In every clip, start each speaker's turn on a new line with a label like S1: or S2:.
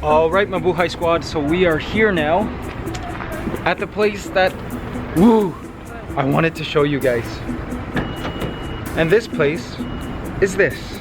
S1: Alright, Mabuhay squad, so we are here now at the place that, woo, I wanted to show you guys. And this place is this.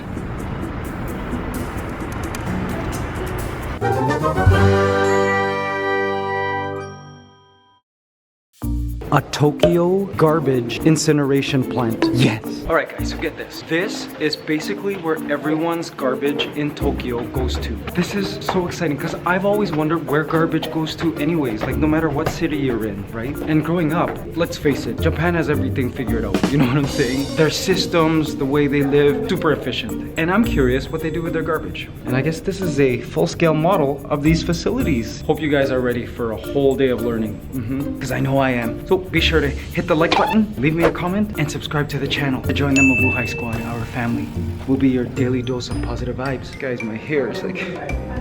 S1: A Tokyo garbage incineration plant. Yes. Alright guys, so get this. This is basically where everyone's garbage in Tokyo goes to. This is so exciting because I've always wondered where garbage goes to anyways, like no matter what city you're in, right? And growing up, let's face it, Japan has everything figured out. You know what I'm saying? Their systems, the way they live, super efficient. And I'm curious what they do with their garbage. And I guess this is a full-scale model of these facilities. Hope you guys are ready for a whole day of learning. Because I know I am. So be sure to hit the like button, leave me a comment, and subscribe to the channel to join the Mabuhay squad, our family. We'll be your daily dose of positive vibes. Guys, my hair is like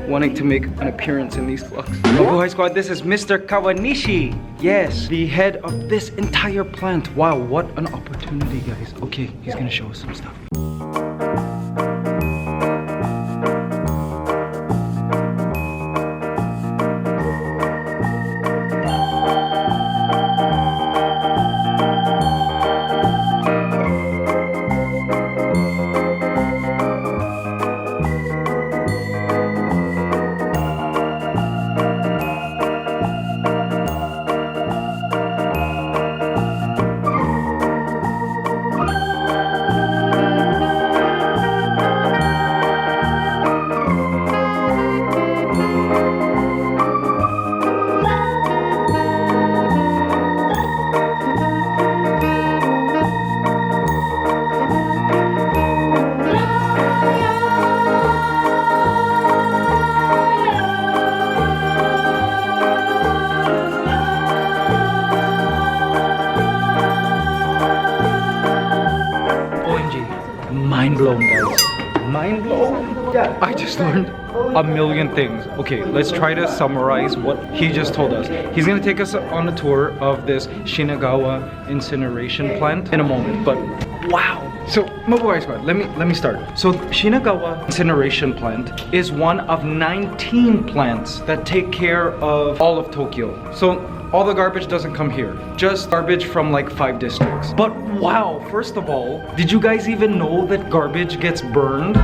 S1: wanting to make an appearance in these vlogs. Mabuhay squad, this is Mr. Kawanishi. Yes, the head of this entire plant. Wow, what an opportunity, guys. Okay, he's gonna show us some stuff. Mind blown, guys. Mind blown? Yeah. I just learned a million things. Okay, let's try to summarize what he just told us. He's gonna take us on a tour of this Shinagawa Incineration Plant in a moment, but wow. So, Mabuhay squad, let me start. So, Shinagawa Incineration Plant is one of 19 plants that take care of all of Tokyo. So, all the garbage doesn't come here, just garbage from like 5 districts. But wow, first of all, did you guys even know that garbage gets burned?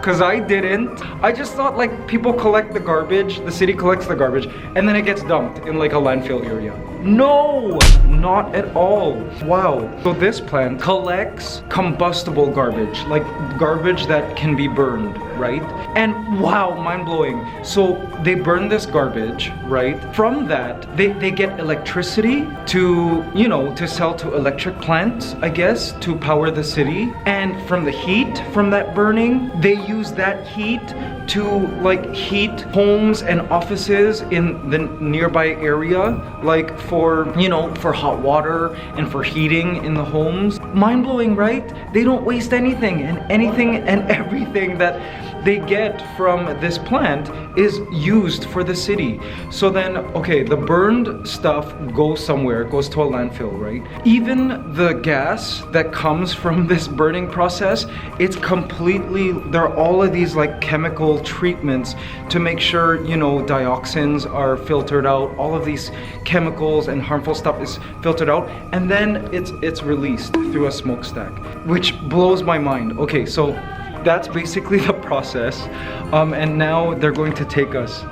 S1: Cause I didn't. I just thought like people collect the garbage, the city collects the garbage, and then it gets dumped in like a landfill area. No, not at all. Wow. So this plant collects combustible garbage, like garbage that can be burned, right? And wow, mind blowing. So they burn this garbage, right? From that, they get electricity to, you know, to sell to electric plants, I guess, to power the city. And from the heat from that burning, they use that heat to like heat homes and offices in the nearby area, like for, you know, for hot water and for heating in the homes. Mind-blowing, right? They don't waste anything, and anything and everything that they get from this plant is used for the city. So then, okay, the burned stuff goes somewhere, goes to a landfill, right? Even the gas that comes from this burning process, it's completely, there are all of these like chemical treatments to make sure, you know, dioxins are filtered out, all of these chemicals and harmful stuff is filtered out, and then it's released through a smokestack, which blows my mind. Okay, so that's basically the process, and now they're going to take us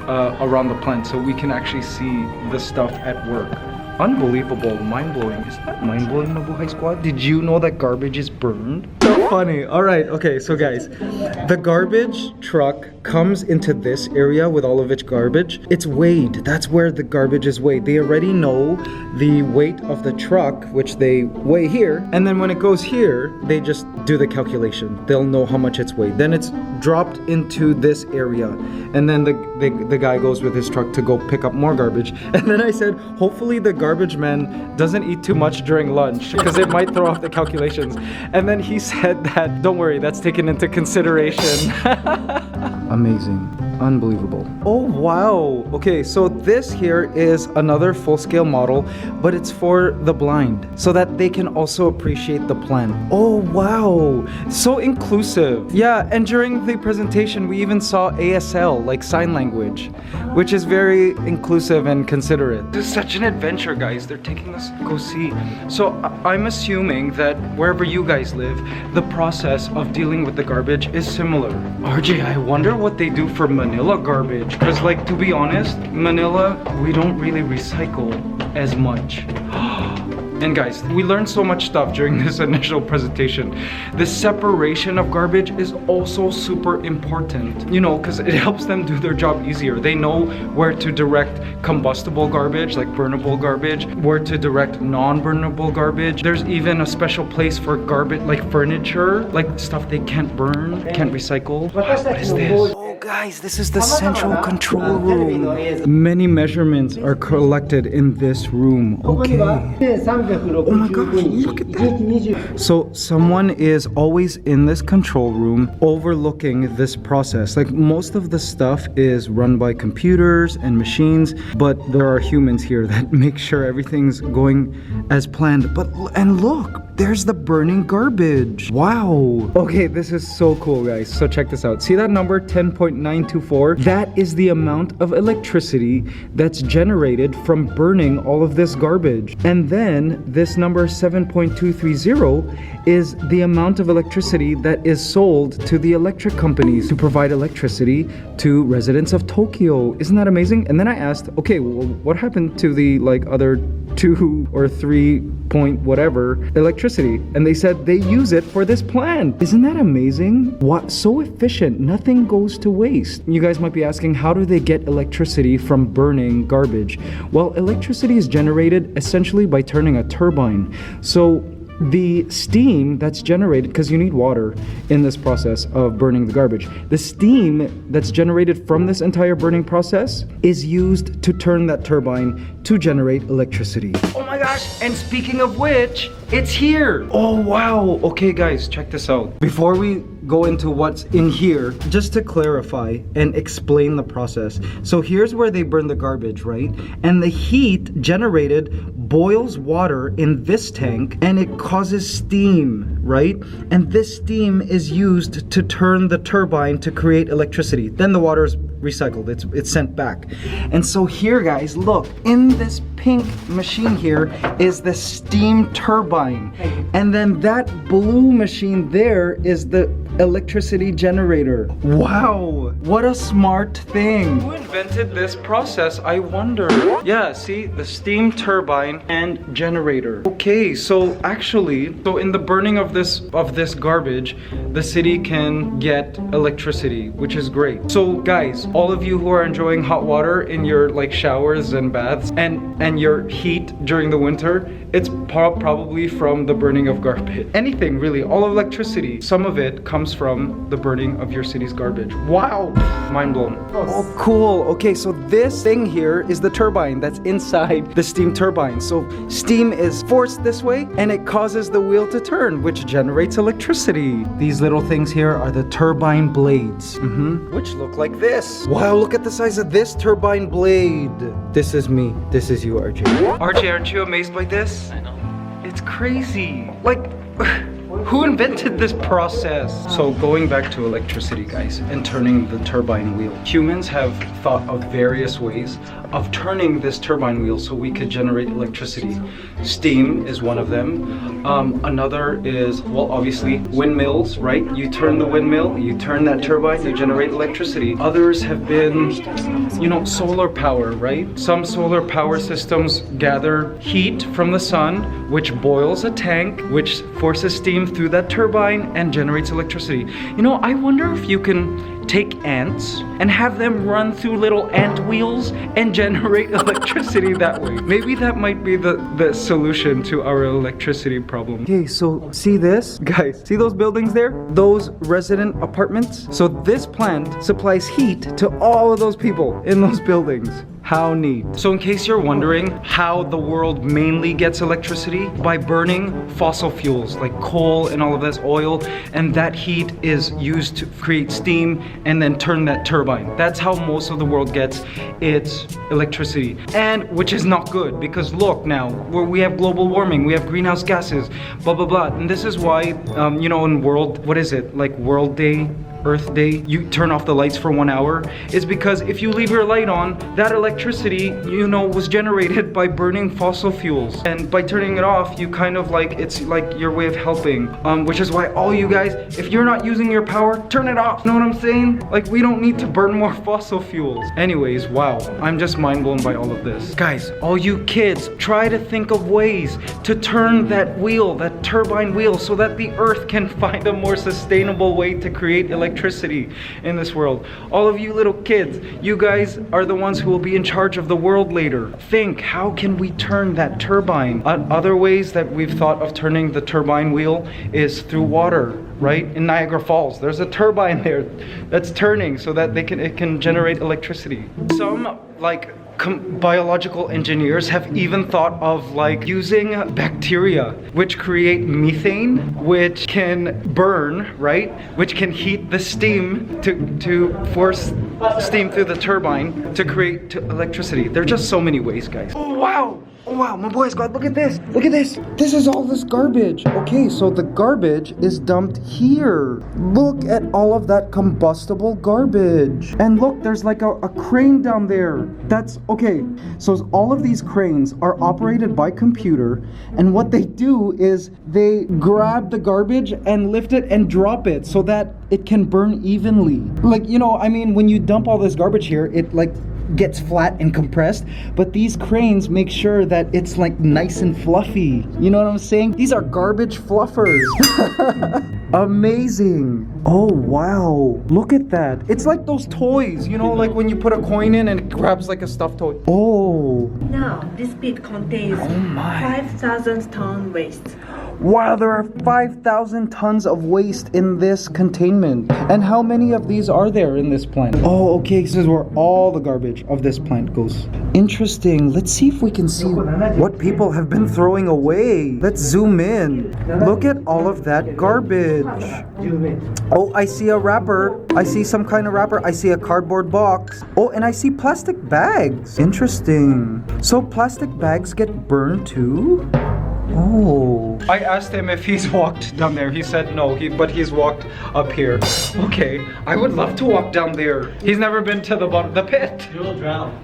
S1: around the plant so we can actually see the stuff at work. Unbelievable, mind-blowing. Is that mind-blowing, Mabuhay squad? Did you know that garbage is burned? So funny. Alright, okay, so guys, the garbage truck comes into this area with all of its garbage. It's weighed. That's where the garbage is weighed. They already know the weight of the truck, which they weigh here, and then when it goes here, they just do the calculation. They'll know how much it's weighed. Then it's dropped into this area, and then the guy goes with his truck to go pick up more garbage. And then I said, hopefully the garbage man doesn't eat too much during lunch because it might throw off the calculations. And then he said that, don't worry, that's taken into consideration. Amazing. Unbelievable. Oh, wow. Okay, so this here is another full-scale model, but it's for the blind so that they can also appreciate the plant. Oh, wow. So inclusive. Yeah, and during the presentation, we even saw ASL, like sign language, which is very inclusive and considerate. This is such an adventure, guys. They're taking us to go see. So I'm assuming that wherever you guys live, the process of dealing with the garbage is similar. RJ, I wonder what they do for Manila garbage, because like, to be honest, Manila, we don't really recycle as much. And guys, we learned so much stuff during this initial presentation. The separation of garbage is also super important, you know, because it helps them do their job easier. They know where to direct combustible garbage, like burnable garbage, where to direct non-burnable garbage. There's even a special place for garbage, like furniture, like stuff they can't burn, can't recycle. What is this? Oh guys, this is the central control room. Many measurements are collected in this room. Okay. Oh my gosh, look at that. So someone is always in this control room overlooking this process. Like, most of the stuff is run by computers and machines, but there are humans here that make sure everything's going as planned. And look, there's the burning garbage. Wow. Okay, this is so cool, guys. So check this out. See that number 10.924? That is the amount of electricity that's generated from burning all of this garbage. And then this number 7.230 is the amount of electricity that is sold to the electric companies to provide electricity to residents of Tokyo. Isn't that amazing? And then I asked, okay, well, what happened to the like other 2 or 3 point whatever electricity? And they said they use it for this plant. Isn't that amazing? What, so efficient, nothing goes to waste. You guys might be asking, how do they get electricity from burning garbage? Well, electricity is generated essentially by turning a turbine. So the steam that's generated, because you need water in this process of burning the garbage, the steam that's generated from this entire burning process is used to turn that turbine to generate electricity. Oh my gosh, and speaking of which, it's here. Oh wow. Okay guys, check this out. Before we go into what's in here, just to clarify and explain the process. So here's where they burn the garbage, right? And the heat generated boils water in this tank and it causes steam, right? And this steam is used to turn the turbine to create electricity. Then the water is recycled, it's sent back. And so here guys, look, in this pink machine here is the steam turbine. And then that blue machine there is the electricity generator. Wow, what a smart thing. Who invented this process, I wonder? Yeah, see, the steam turbine and generator. Okay, so actually, in the burning of this garbage, the city can get electricity, which is great. So guys, all of you who are enjoying hot water in your like showers and baths and your heat during the winter, it's probably from the burning of garbage. Anything really, all electricity, some of it comes from the burning of your city's garbage. Wow, mind blown. Oh cool. Okay, so this thing here is the turbine that's inside the steam turbine. So steam is forced this way and it causes the wheel to turn, which generates electricity. These little things here are the turbine blades, which look like this. Wow, look at the size of this turbine blade. This is me, this is you, RJ. RJ, aren't you amazed by this?
S2: I know.
S1: It's crazy. Like, who invented this process? So going back to electricity, guys, and turning the turbine wheel. Humans have thought of various ways of turning this turbine wheel so we could generate electricity. Steam is one of them. Another is, well, obviously windmills, right? You turn the windmill, you turn that turbine, you generate electricity. Others have been, you know, solar power, right? Some solar power systems gather heat from the sun, which boils a tank, which forces steam through that turbine and generates electricity. You know, I wonder if you can take ants and have them run through little ant wheels and generate electricity that way. Maybe that might be the solution to our electricity problem. Okay, so see this? Guys, see those buildings there? Those resident apartments? So this plant supplies heat to all of those people in those buildings. How neat. So in case you're wondering how the world mainly gets electricity, by burning fossil fuels like coal and all of this oil, and that heat is used to create steam and then turn that turbine. That's how most of the world gets its electricity, and which is not good, because look now, we have global warming, we have greenhouse gases, blah blah blah. And this is why you know, in what is it, like World Day, Earth Day, you turn off the lights for 1 hour, is because if you leave your light on, that electricity, you know, was generated by burning fossil fuels. And by turning it off, you kind of like, it's like your way of helping. Which is why all you guys, if you're not using your power, turn it off. You know what I'm saying? Like, we don't need to burn more fossil fuels. Anyways, wow, I'm just mind blown by all of this. Guys, all you kids, try to think of ways to turn that wheel, that turbine wheel, so that the Earth can find a more sustainable way to create electricity in this world. All of you little kids, you guys are the ones who will be in charge of the world later. Think, how can we turn that turbine? Other ways that we've thought of turning the turbine wheel is through water, right? In Niagara Falls, there's a turbine there that's turning so that it can generate electricity. Some like biological engineers have even thought of like using bacteria which create methane, which can burn, right? Which can heat the steam to force steam through the turbine to create electricity. There are just so many ways, guys. Oh wow! Oh wow, my boy Scott, look at this! Look at this! This is all this garbage. Okay, so the garbage is dumped here. Look at all of that combustible garbage. And look, there's like a crane down there. That's, okay, so all of these cranes are operated by computer, and what they do is they grab the garbage and lift it and drop it so that it can burn evenly. Like, you know, I mean, when you dump all this garbage here, it like gets flat and compressed, but these cranes make sure that it's like nice and fluffy. You know what I'm saying? These are garbage fluffers. Amazing. Oh wow, look at that. It's like those toys, you know, like when you put a coin in and it grabs like a stuffed toy. Oh.
S2: Now, this pit contains 5,000 ton waste.
S1: Wow, there are 5,000 tons of waste in this containment. And how many of these are there in this plant? Oh, okay, this is where all the garbage of this plant goes. Interesting. Let's see if we can see what people have been throwing away. Let's zoom in. Look at all of that garbage. Oh, I see a wrapper. I see some kind of wrapper. I see a cardboard box. Oh, and I see plastic bags. Interesting. So plastic bags get burned too? Oh. I asked him if he's walked down there. He said no, but he's walked up here. Okay, I would love to walk down there. He's never been to the bottom of the pit.
S3: You will drown.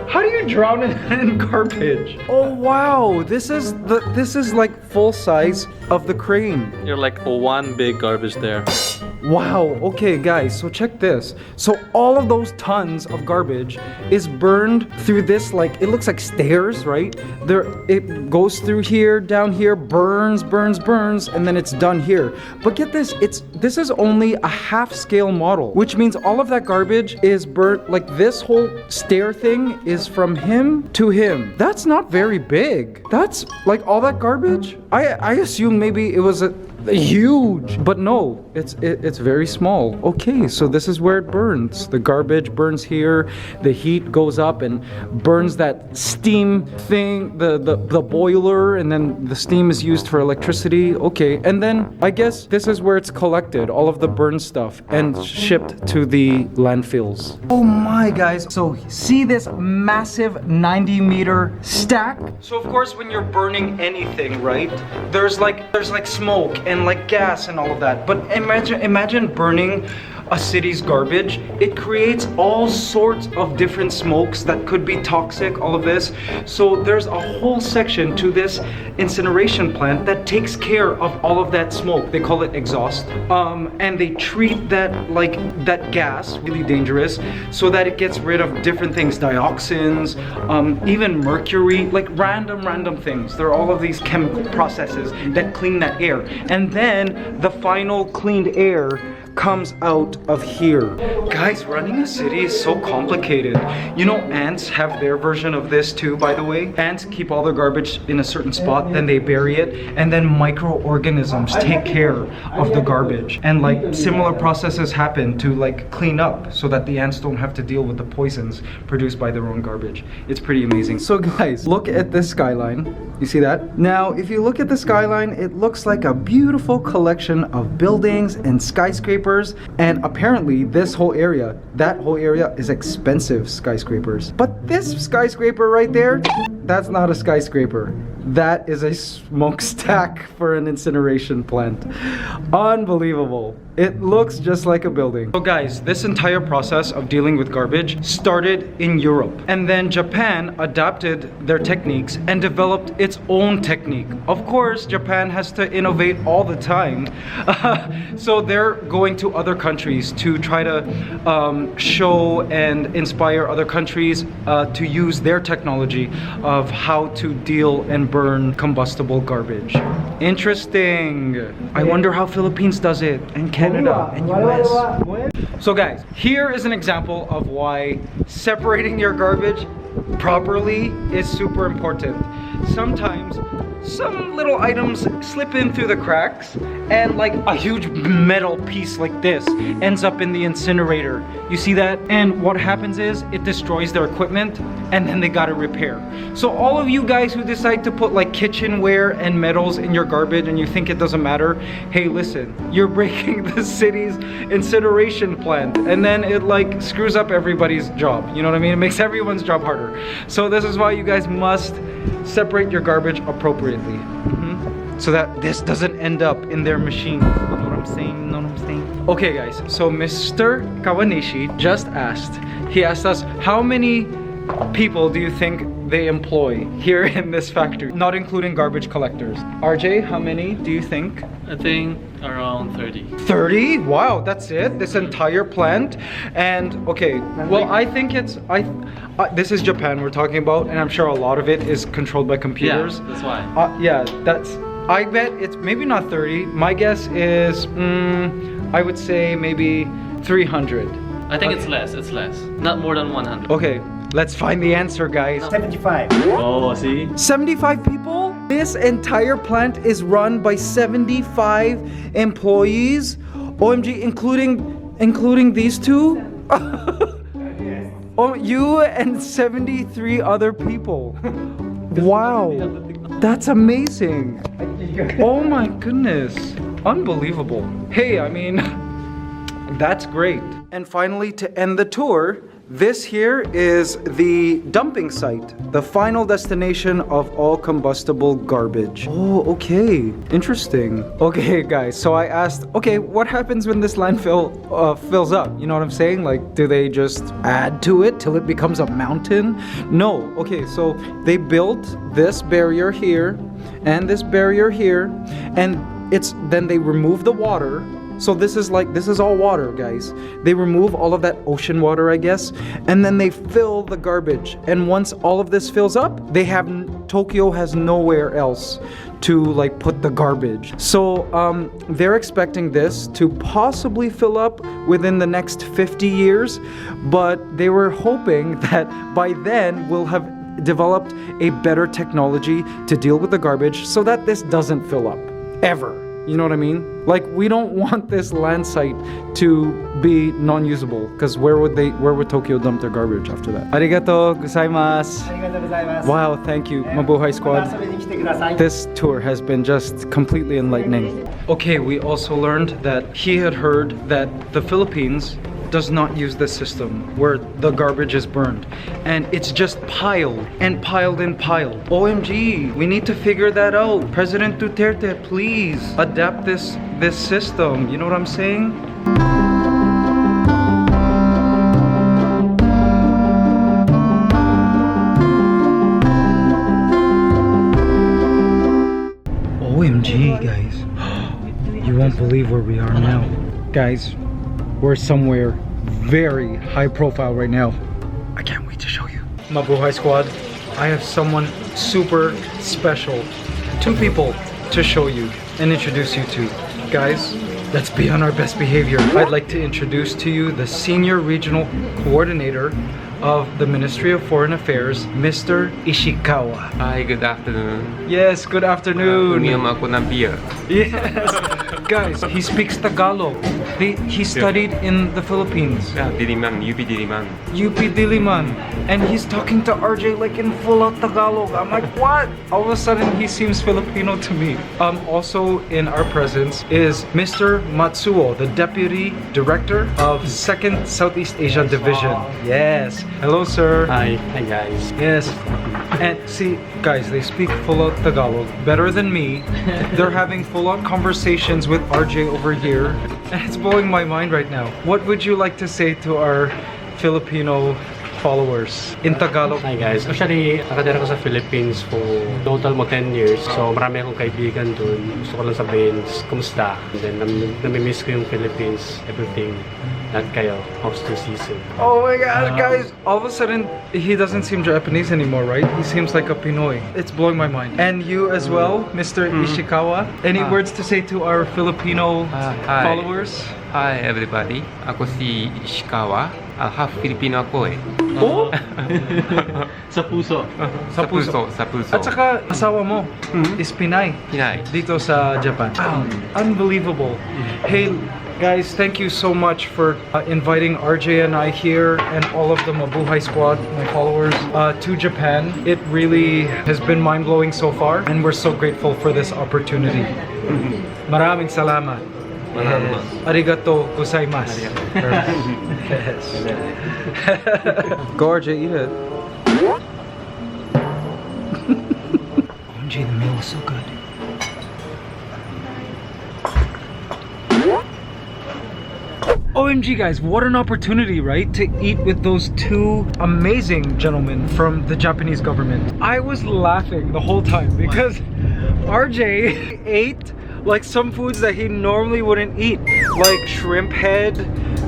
S1: How do you drown in garbage? Oh wow, this is like full size of the crane.
S3: You're like one big garbage there.
S1: Wow, okay guys, so check this. So all of those tons of garbage is burned through this, like, it looks like stairs, right? It goes through here, down here, burns, and then it's done here. But get this, this is only a half-scale model, which means all of that garbage is burnt, like this whole stair thing is from him to him. That's not very big. That's like all that garbage. I assume maybe it was a huge, but no, it's very small. Okay, so this is where it burns. The garbage burns here, the heat goes up and burns that steam thing, the boiler, and then the steam is used for electricity. Okay, and then I guess this is where it's collected, all of the burned stuff, and shipped to the landfills. Oh my guys, so see this massive 90-meter stack? So of course when you're burning anything, right, there's like smoke and like gas and all of that. But imagine burning a city's garbage. It creates all sorts of different smokes that could be toxic, all of this. So there's a whole section to this incineration plant that takes care of all of that smoke. They call it exhaust. And they treat that gas, really dangerous, so that it gets rid of different things, dioxins, even mercury, like random things. There are all of these chemical processes that clean that air. And then the final cleaned air comes out of here. Guys, running a city is so complicated. You know, ants have their version of this too, by the way. Ants keep all their garbage in a certain spot, then they bury it, and then microorganisms take care of the garbage. And like similar processes happen to like clean up so that the ants don't have to deal with the poisons produced by their own garbage. It's pretty amazing. So guys, look at this skyline. You see that? Now, if you look at the skyline, it looks like a beautiful collection of buildings and skyscrapers. And apparently this whole area, that whole area is expensive skyscrapers. But this skyscraper right there, that's not a skyscraper. That is a smokestack for an incineration plant. Unbelievable. It looks just like a building. So guys, this entire process of dealing with garbage started in Europe. And then Japan adopted their techniques and developed its own technique. Of course, Japan has to innovate all the time. So they're going to other countries to try to show and inspire other countries to use their technology of how to deal and burn combustible garbage. Interesting. I wonder how Philippines does it, and Canada, and US. So guys, here is an example of why separating your garbage properly is super important. Sometimes some little items slip in through the cracks, and like a huge metal piece like this ends up in the incinerator. You see that? And what happens is it destroys their equipment, and then they gotta repair. So all of you guys who decide to put like kitchenware and metals in your garbage and you think it doesn't matter, hey listen, you're breaking the city's incineration plant, and then it like screws up everybody's job. You know what I mean? It makes everyone's job harder. So this is why you guys must separate your garbage appropriately. So that this doesn't end up in their machines. You know what I'm saying? You know what I'm saying? Okay guys, so Mr. Kawanishi just asked, he asked us, how many people do you think they employ here in this factory, not including garbage collectors? RJ, how many do you think?
S3: I think around 30.
S1: 30? Wow, that's it? This entire plant? And okay, well I think it's, this is Japan we're talking about, and I'm sure a lot of it is controlled by computers.
S3: Yeah, that's why.
S1: Yeah, that's, I bet it's maybe not 30. My guess is, I would say maybe 300.
S3: I think it's less, Not more than 100.
S1: Okay, let's find the answer, guys.
S4: 75.
S3: Oh, see?
S1: 75 people? This entire plant is run by 75 employees? OMG, including these two? Oh, you and 73 other people. Wow, that's amazing. Oh my goodness, unbelievable. Hey, I mean, that's great. And finally, to end the tour, this here is the dumping site, the final destination of all combustible garbage. Oh, okay, interesting. Okay guys, so I asked, okay, what happens when this landfill fills up? You know what I'm saying? Like, do they just add to it till it becomes a mountain? No. Okay, so they built this barrier here and this barrier here, and then they remove the water. So this is all water, guys. They remove all of that ocean water, I guess, and then they fill the garbage. And once all of this fills up, Tokyo has nowhere else to like put the garbage. So they're expecting this to possibly fill up within the next 50 years, but they were hoping that by then we'll have developed a better technology to deal with the garbage so that this doesn't fill up ever. You know what I mean? Like, we don't want this land site to be non-usable, because where would Tokyo dump their garbage after that? Arigato gozaimasu. Wow, thank you, Mabuhay Squad. This tour has been just completely enlightening. Okay, we also learned that he had heard that the Philippines does not use this system where the garbage is burned, and it's just piled and piled and piled. OMG, we need to figure that out. President Duterte, please adapt this system. You know what I'm saying? OMG, guys. You won't believe where we are now. Guys, we're somewhere very high profile right now. I can't wait to show you. Mabuhay Squad, I have someone super special. 2 people to show you and introduce you to. Guys, let's be on our best behavior. I'd like to introduce to you the Senior Regional Coordinator of the Ministry of Foreign Affairs, Mr. Ishikawa.
S4: Hi, good afternoon.
S1: Yes, good afternoon.
S4: Uminom ako ng beer.
S1: Yes. Guys, he speaks Tagalog. He studied in the Philippines.
S4: Diliman, UP Diliman.
S1: UP Diliman. And he's talking to RJ like in full out Tagalog. I'm like, what? All of a sudden, he seems Filipino to me. Also in our presence is Mr. Matsuo, the Deputy Director of 2nd Southeast Asia Division. Yes. Hello, sir.
S5: Hi guys.
S1: Yes. And see, guys, they speak full out Tagalog better than me. They're having full out conversations with RJ over here. And it's blowing my mind right now. What would you like to say to our Filipino followers in Tagalog?
S5: Hi guys. Actually, nakatira ko sa Philippines for total mo 10 years. So marami akong kaibigan dun. Gusto ko lang sabihin, kumusta? And then namimiss ko yung Philippines, everything. Not kayo. How's the season?
S1: Oh my god, guys! All of a sudden, he doesn't seem Japanese anymore, right? He seems like a Pinoy. It's blowing my mind. And you as well, Mr. Ishikawa? Any words to say to our Filipino
S4: Hi.
S1: followers?
S4: Hi, everybody. Ako si Ishikawa. Half Filipino ako eh.
S1: Oh?
S3: Sa puso.
S1: Sa puso.
S4: Sa puso.
S1: At saka, asawa mo is Pinay.
S4: Pinay.
S1: Dito sa Japan. Wow. Unbelievable. Hey, guys, thank you so much for inviting RJ and I here and all of the Mabuhay squad, my followers, to Japan. It really has been mind-blowing so far, and we're so grateful for this opportunity. Maraming salamat. Yes. Arigato gozaimasu. Yes. Go RJ, eat it. OMG, the meal is so good. OMG guys, what an opportunity, right? To eat with those two amazing gentlemen from the Japanese government. I was laughing the whole time because RJ ate like some foods that he normally wouldn't eat, like shrimp head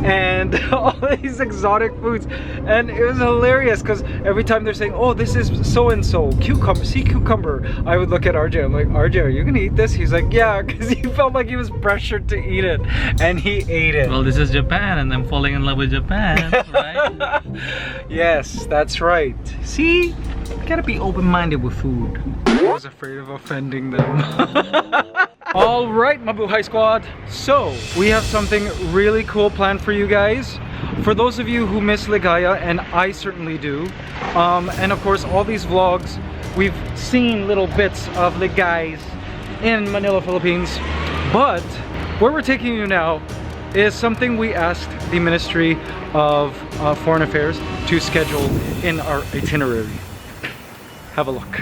S1: and all these exotic foods, and it was hilarious because every time they're saying, oh, this is so-and-so, cucumber, sea cucumber, I would look at RJ, I'm like, RJ, are you gonna eat this? He's like, yeah, because he felt like he was pressured to eat it, and he ate it.
S3: Well, this is Japan and I'm falling in love with Japan, right?
S1: Yes, that's right. See? You gotta be open-minded with food. I was afraid of offending them. Alright, Mabuhay squad. So, we have something really cool planned for you guys. For those of you who miss Ligaya, and I certainly do, and of course all these vlogs, we've seen little bits of Ligayas in Manila, Philippines. But, where we're taking you now is something we asked the Ministry of Foreign Affairs to schedule in our itinerary. Have a look.